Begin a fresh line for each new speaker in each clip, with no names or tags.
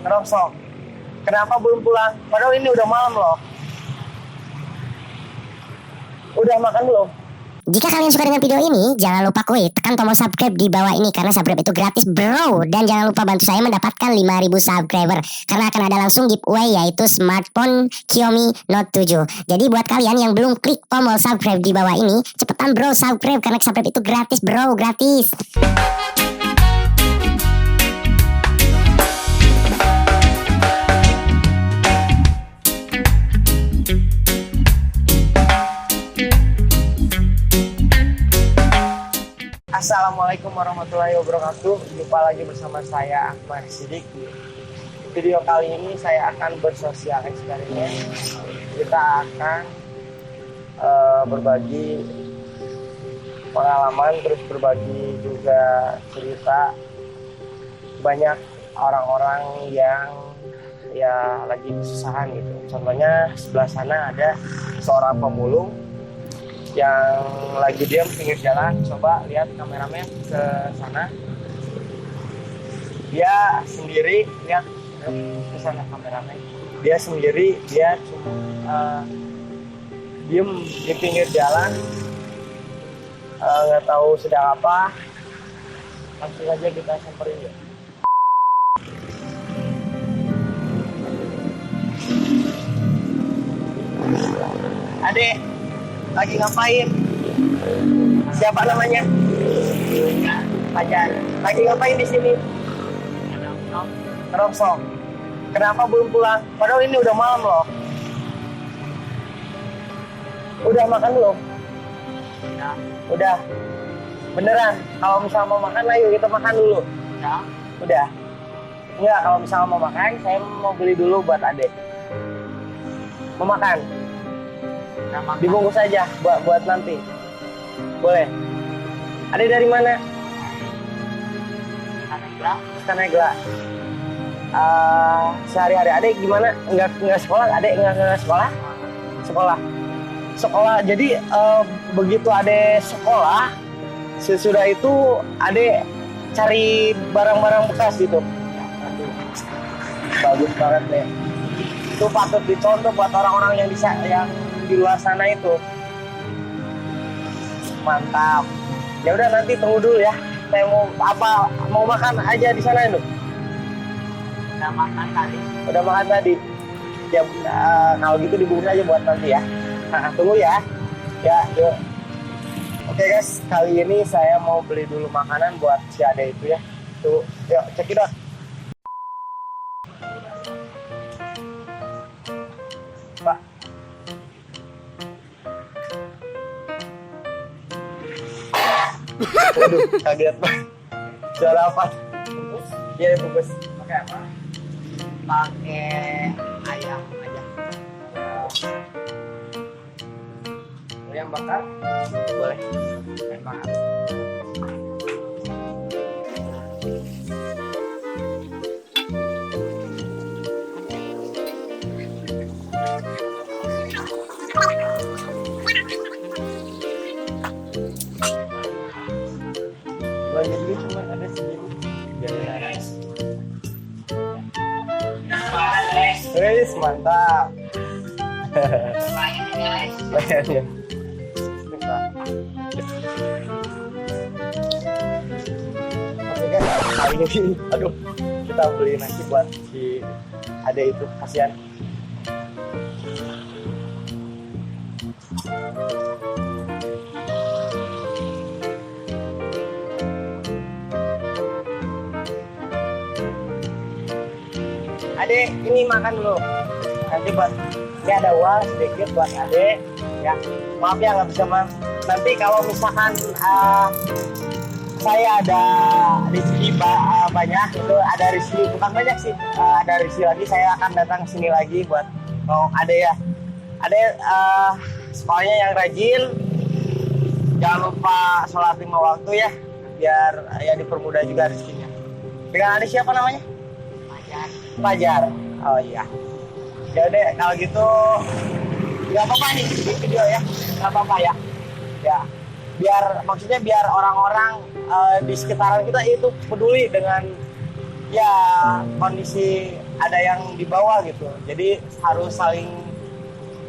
Ngerongsok. Kenapa belum pulang? Padahal ini udah malam loh. Udah makan belum?
Jika kalian suka dengan video ini, jangan lupa klik tekan tombol subscribe di bawah ini karena subscribe itu gratis bro. Dan jangan lupa bantu saya mendapatkan 5.000 subscriber karena akan ada langsung giveaway yaitu smartphone Xiaomi Note 7. Jadi buat kalian yang belum klik tombol subscribe di bawah ini, cepetan bro subscribe karena subscribe itu gratis bro, gratis.
Assalamualaikum warahmatullahi wabarakatuh. Jumpa lagi bersama saya Ahmad Sidik. Video kali ini saya akan bersosial eksperimen. Kita akan berbagi pengalaman, terus berbagi juga cerita. Banyak orang-orang yang ya lagi kesusahan gitu. Contohnya sebelah sana ada seorang pemulung yang lagi diam pinggir jalan. Coba lihat kameramen ke sana, dia sendiri, lihat ke sana kameramen, dia sendiri, dia cuma diem di pinggir jalan, nggak tahu sedang apa. Langsung aja kita samperin ya. Adek, lagi ngapain? Siapa namanya? Fajar. Lagi ngapain di sini? Ngerongsok. Kenapa belum pulang? Padahal ini udah malam loh. Udah makan belum? Udah. Beneran? Kalau misalnya mau makan, ayo kita makan dulu. Udah. Enggak, kalau misalnya mau makan, saya mau beli dulu buat adek. Mau makan? Dibungkus aja buat nanti. Boleh. Adek dari mana? Kanegla. Sehari-hari adek gimana? Enggak sekolah? Adek enggak sekolah? Sekolah. Jadi begitu adek sekolah, sesudah itu adek cari barang-barang bekas gitu. Bagus banget deh. Itu patut dicontoh buat orang-orang yang di luar sana itu. Mantap. Ya udah, nanti tunggu dulu ya. Saya mau makan aja di sana itu. Udah makan tadi. Ya kalau gitu dibungkus aja buat nanti ya. Tunggu ya. Ya, yuk. Oke guys, kali ini saya mau beli dulu makanan buat si Ade itu ya. Tuh, yuk cekidot. Pak. Waduh, kaget banget. Suara apa? Iya, bungkus. Pakai apa? Pakai ayam aja. Ayam bakar? Boleh. Ayam bakar. Belanja dulu cuma ada segini. Guys, mantap. Bayarnya. Oke guys, hari ini aduh, kita beli nasi buat si Ade itu, kasihan. Adek, ini makan dulu. Nanti buat, ini ada uang sedikit buat adek. Ya, maaf ya nggak bisa mas. Nanti kalau misalkan saya ada rezeki banyak, itu ada rezeki, bukan banyak sih, ada rezeki lagi, saya akan datang ke sini lagi buat adek ya. Adek sekolahnya yang rajin, jangan lupa sholat 5 waktu ya, biar ya dipermudah juga rezekinya. Dengan adek siapa namanya? Fajar. Oh iya. Ya deh, kalau gitu nggak apa-apa nih di video ya, nggak apa-apa ya. Ya, biar maksudnya biar orang-orang di sekitaran kita itu peduli dengan ya kondisi ada yang di bawah gitu, jadi harus saling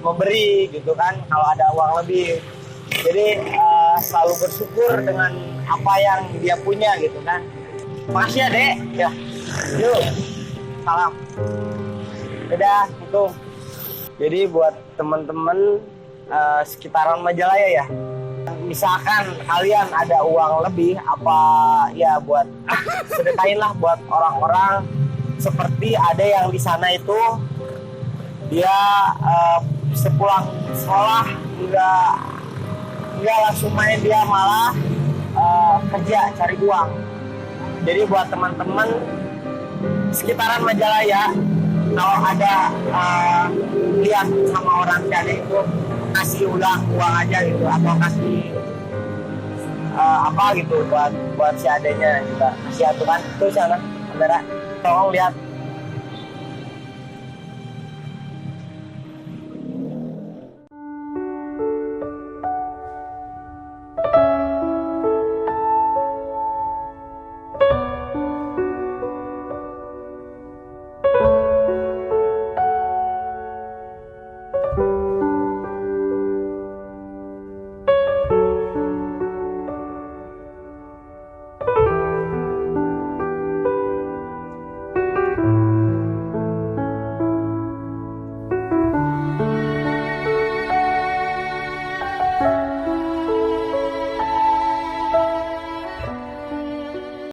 memberi gitu kan kalau ada uang lebih. Jadi selalu bersyukur dengan apa yang dia punya gitu kan. Makasih ya dek, ya yuk salam, udah itu. Jadi buat teman-teman sekitaran Majalaya ya, misalkan kalian ada uang lebih, apa ya buat sedekahin lah buat orang-orang. Seperti ada yang di sana itu dia sepulang sekolah nggak langsung main, dia malah kerja cari uang. Jadi buat teman-teman sekitaran Majalaya, kalau ada lihat sama orang jadi itu, kasih uang aja gitu, atau kasih apa gitu buat si adenya juga, kasih aturan tuh sana kamera, tolong lihat